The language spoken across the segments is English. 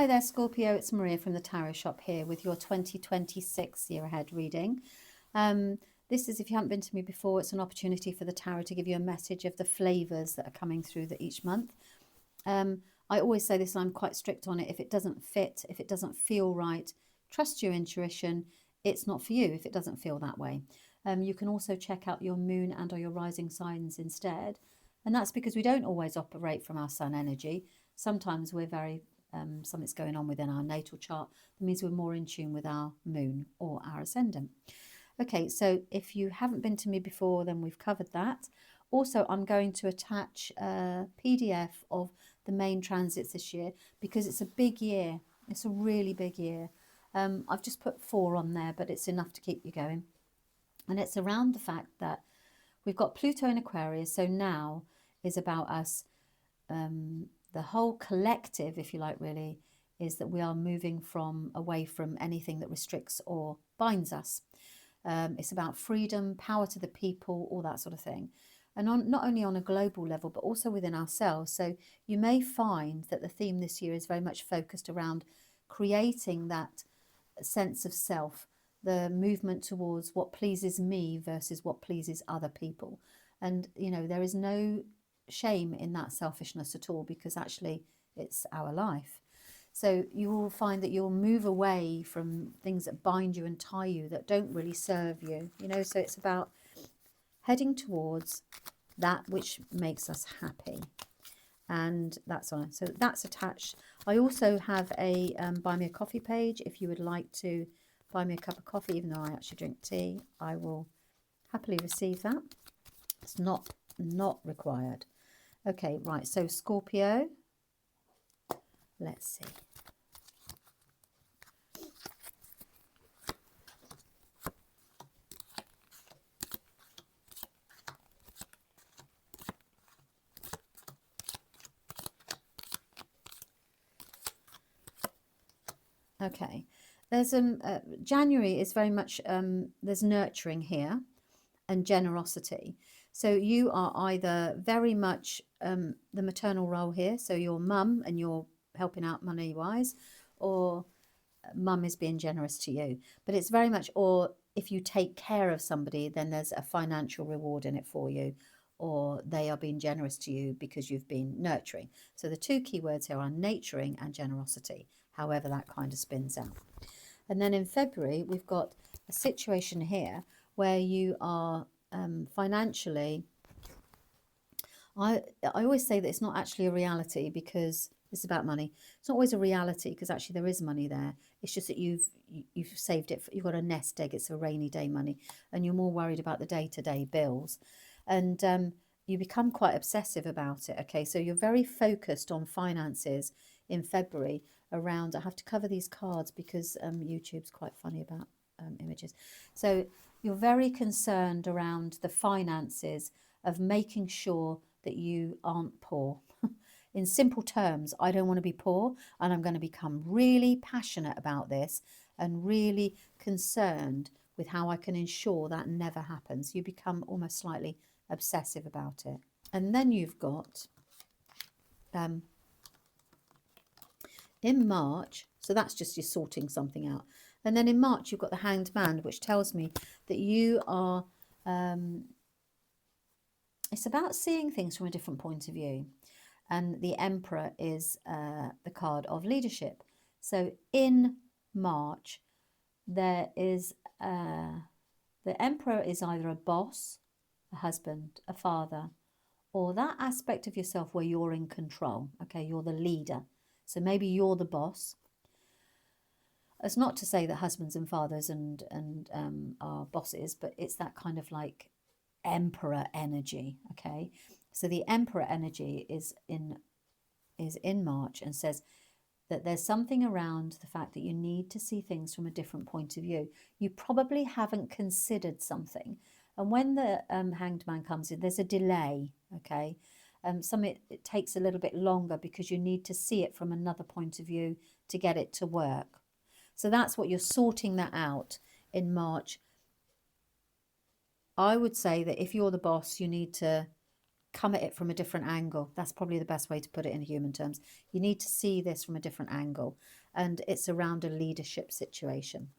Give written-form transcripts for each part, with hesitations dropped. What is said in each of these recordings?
Hi there, Scorpio. It's Maria from the Tarot Shop here with your 2026 year ahead reading. This is, if you haven't been to me before, it's an opportunity for the tarot to give you a message of the flavors that are coming through each month. I always say this, and I'm quite strict on it. If it doesn't fit, if it doesn't feel right, trust your intuition. It's not for you if it doesn't feel that way. You can also check out your moon and or your rising signs instead. And that's because we don't always operate from our sun energy. Sometimes we're something's going on within our natal chart. That means we're more in tune with our moon or our ascendant. Okay, so if you haven't been to me before, then we've covered that. Also, I'm going to attach a PDF of the main transits this year because it's a big year. It's a really big year. I've just put 4 on there, but it's enough to keep you going. And it's around the fact that we've got Pluto in Aquarius, so now is about us. The whole collective, if you like, really, is that we are moving away from anything that restricts or binds us. It's about freedom, power to the people, all that sort of thing. And not only on a global level, but also within ourselves. So you may find that the theme this year is very much focused around creating that sense of self, the movement towards what pleases me versus what pleases other people. And, you know, there is no shame in that selfishness at all, because actually it's our life. So you will find that you'll move away from things that bind you and tie you, that don't really serve you, you know. So it's about heading towards that which makes us happy, and that's on. So that's attached. I also have a buy me a coffee page. If you would like to buy me a cup of coffee, even though I actually drink tea, I will happily receive that. It's not required. Okay, right, so Scorpio, let's see. Okay, there's January is very much there's nurturing here and generosity. So you are either very much the maternal role here, so your mum and you're helping out money-wise, or mum is being generous to you. But it's very much, or if you take care of somebody, then there's a financial reward in it for you, or they are being generous to you because you've been nurturing. So the 2 key words here are nurturing and generosity, however that kind of spins out. And then in February, we've got a situation here where you are financially, I always say that it's not actually a reality, because it's about money. It's not always a reality, because actually there is money there. It's just that you've saved it. You've got a nest egg. It's a rainy day money, and you're more worried about the day-to-day bills, and you become quite obsessive about it. Okay, so you're very focused on finances in February. Around, I have to cover these cards because YouTube's quite funny about images. So you're very concerned around the finances, of making sure that you aren't poor. In simple terms, I don't want to be poor, and I'm going to become really passionate about this and really concerned with how I can ensure that never happens. You become almost slightly obsessive about it. And then you've got in March, so that's just you sorting something out. And then in March, you've got the Hanged Man, which tells me that you are, it's about seeing things from a different point of view. And the Emperor is the card of leadership. So in March, there is, the Emperor is either a boss, a husband, a father, or that aspect of yourself where you're in control. Okay, you're the leader. So maybe you're the boss. It's not to say that husbands and fathers and are bosses, but it's that kind of like emperor energy. Okay, so the emperor energy is in March, and says that there's something around the fact that you need to see things from a different point of view. You probably haven't considered something, and when the Hanged Man comes in, there's a delay. Okay. It takes a little bit longer because you need to see it from another point of view to get it to work. So that's what you're sorting that out in March. I would say that if you're the boss, you need to come at it from a different angle. That's probably the best way to put it in human terms. You need to see this from a different angle, and it's around a leadership situation.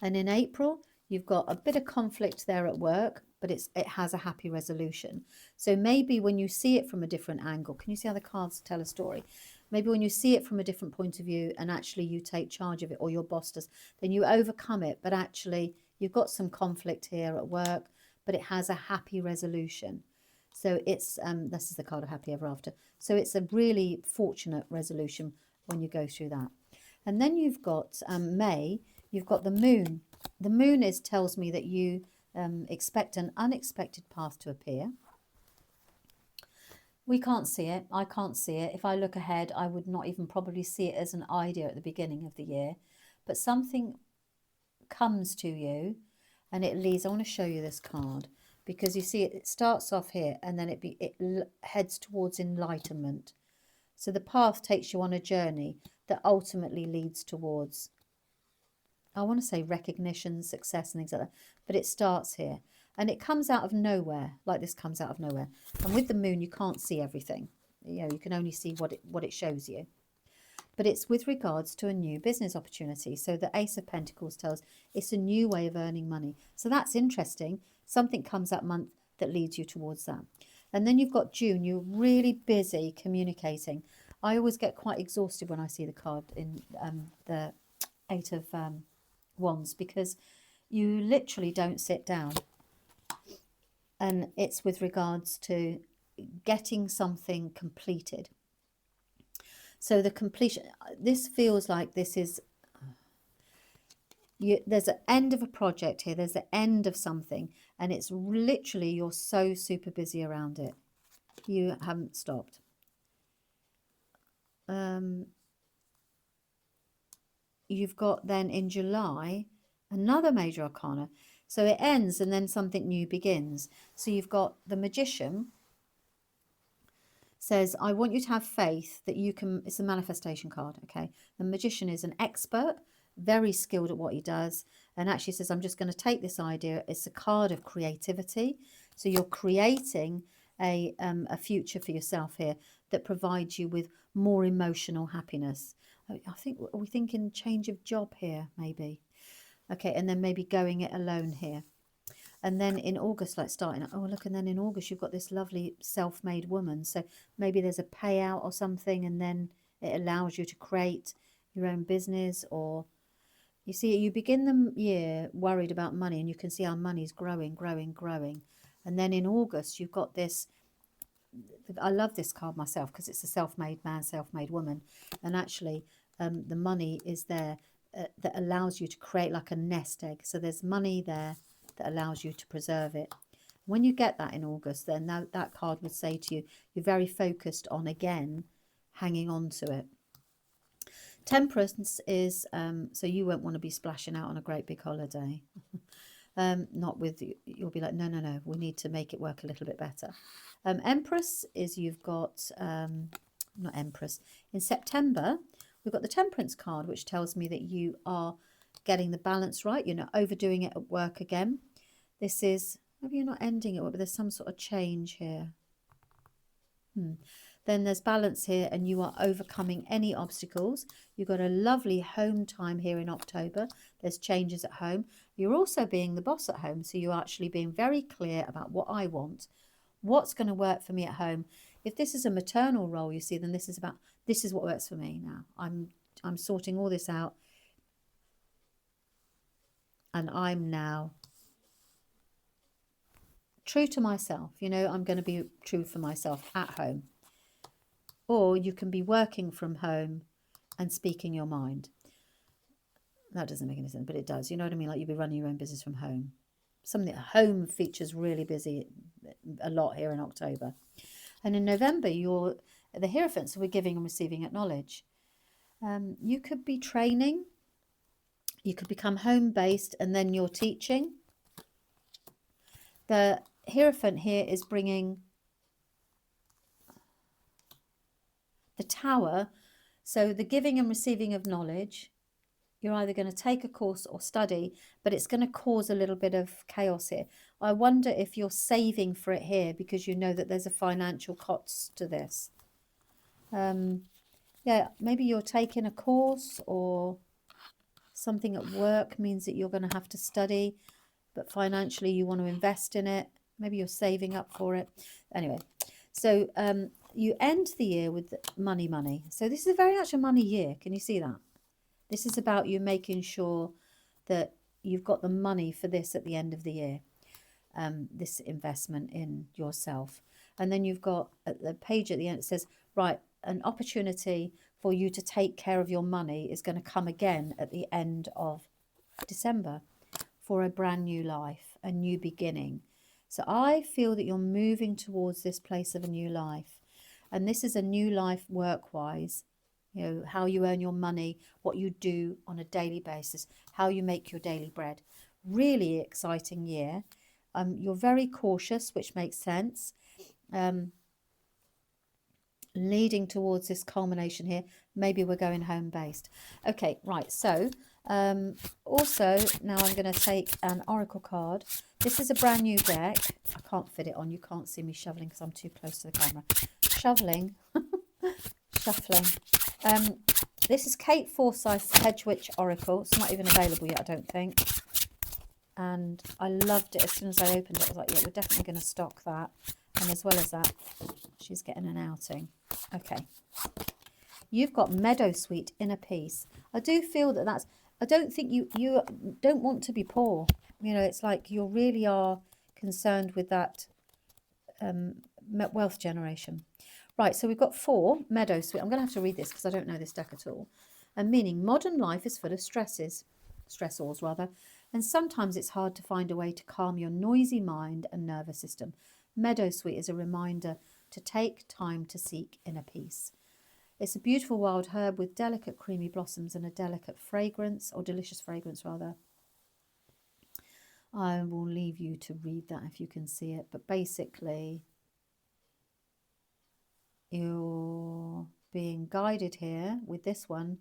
And in April, you've got a bit of conflict there at work, but it has a happy resolution. So maybe when you see it from a different angle, can you see how the cards tell a story? Maybe when you see it from a different point of view and actually you take charge of it, or your boss does, then you overcome it. But actually you've got some conflict here at work, but it has a happy resolution. So it's, this is the card of happy ever after. So it's a really fortunate resolution when you go through that. And then you've got May, you've got the moon. The moon tells me that you expect an unexpected path to appear. We can't see it. I can't see it. If I look ahead, I would not even probably see it as an idea at the beginning of the year. But something comes to you and it leads. I want to show you this card because you see it starts off here and then it heads towards enlightenment. So the path takes you on a journey that ultimately leads towards, I want to say, recognition, success and things like that. But it starts here. And it comes out of nowhere, like this comes out of nowhere. And with the moon, you can't see everything. You know, you can only see what it shows you. But it's with regards to a new business opportunity. So the Ace of Pentacles tells it's a new way of earning money. So that's interesting. Something comes that month that leads you towards that. And then you've got June. You're really busy communicating. I always get quite exhausted when I see the card in the Eight of Wands because you literally don't sit down. And it's with regards to getting something completed. So the completion, this feels like this is, there's an end of a project here. There's the end of something. And it's literally, you're so super busy around it. You haven't stopped. You've got then in July, another major arcana. So it ends and then something new begins. So you've got the Magician says, I want you to have faith that you can, it's a manifestation card, okay? The Magician is an expert, very skilled at what he does, and actually says, I'm just going to take this idea. It's a card of creativity. So you're creating a future for yourself here that provides you with more emotional happiness. I think, are we thinking change of job here, maybe? Okay, and then maybe going it alone here. And then in August, like starting, oh, look, and then in August, you've got this lovely self-made woman. So maybe there's a payout or something, and then it allows you to create your own business. Or you see, you begin the year worried about money, and you can see our money's growing, growing, growing. And then in August, you've got this, I love this card myself because it's a self-made man, self-made woman. And actually, the money is there that allows you to create like a nest egg. So there's money there that allows you to preserve it. When you get that in August, then that card would say to you, you're very focused on, again, hanging on to it. Temperance is, so you won't want to be splashing out on a great big holiday. Not with, you'll be like, no, no, no, we need to make it work a little bit better. Empress is, you've got, not Empress, in September, we've got the Temperance card, which tells me that you are getting the balance right. You're not overdoing it at work again. This is, maybe you're not ending it, but there's some sort of change here. Then there's balance here, and you are overcoming any obstacles. You've got a lovely home time here in October. There's changes at home. You're also being the boss at home, so you're actually being very clear about what I want, what's going to work for me at home. If this is a maternal role, you see, then this is about, this is what works for me now. I'm sorting all this out, and I'm now true to myself. You know, I'm going to be true for myself at home. Or you can be working from home and speaking your mind. That doesn't make any sense, but it does. You know what I mean? Like you'll be running your own business from home. Something at home features really busy a lot here in October. And in November, you're the Hierophant, so we're giving and receiving acknowledge. You could be training. You could become home-based and then you're teaching. The Hierophant here is bringing the Tower. So the giving and receiving of knowledge, you're either going to take a course or study, but it's going to cause a little bit of chaos here. I wonder if you're saving for it here because you know that there's a financial cost to this. Yeah, maybe you're taking a course, or something at work means that you're going to have to study, but financially you want to invest in it. Maybe you're saving up for it. Anyway, so you end the year with money. So this is very much a money year. Can you see that? This is about you making sure that you've got the money for this at the end of the year, this investment in yourself. And then you've got at the page at the end, it says, right, an opportunity for you to take care of your money is going to come again at the end of December for a brand new life, a new beginning. So I feel that you're moving towards this place of a new life. And this is a new life work-wise. You know, how you earn your money, what you do on a daily basis, how you make your daily bread. Really exciting year. You're very cautious, which makes sense. Leading towards this culmination here. Maybe we're going home based. Okay, right. So also now I'm going to take an oracle card. This is a brand new deck. I can't fit it on. You can't see me shoveling because I'm too close to the camera. Shuffling. This is Kate Forsyth's Hedgewitch Oracle. It's not even available yet, I don't think. And I loved it. As soon as I opened it, I was like, yeah, we're definitely going to stock that. And as well as that, she's getting an outing. Okay. You've got Meadowsweet, Inner Peace. I do feel that that's... I don't think you don't want to be poor. You know, it's like you really are concerned with that wealth generation. Right, so we've got 4, Meadowsweet. I'm going to have to read this because I don't know this deck at all. And meaning modern life is full of stressors rather, and sometimes it's hard to find a way to calm your noisy mind and nervous system. Meadowsweet is a reminder to take time to seek inner peace. It's a beautiful wild herb with delicate creamy blossoms and a delicate fragrance, or delicious fragrance rather. I will leave you to read that if you can see it, but basically you're being guided here with this one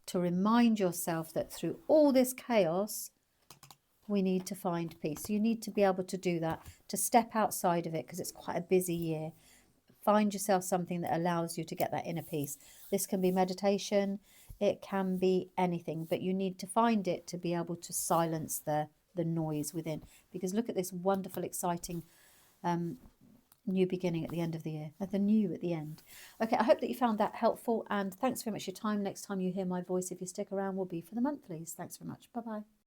to remind yourself that through all this chaos, we need to find peace. So you need to be able to do that, to step outside of it, because it's quite a busy year. Find yourself something that allows you to get that inner peace. This can be meditation, it can be anything, but you need to find it to be able to silence the noise within. Because look at this wonderful, exciting new beginning at the end of the year, the new at the end. Okay, I hope that you found that helpful, and thanks very much for your time. Next time you hear my voice, if you stick around, will be for the monthlies. Thanks very much. Bye bye.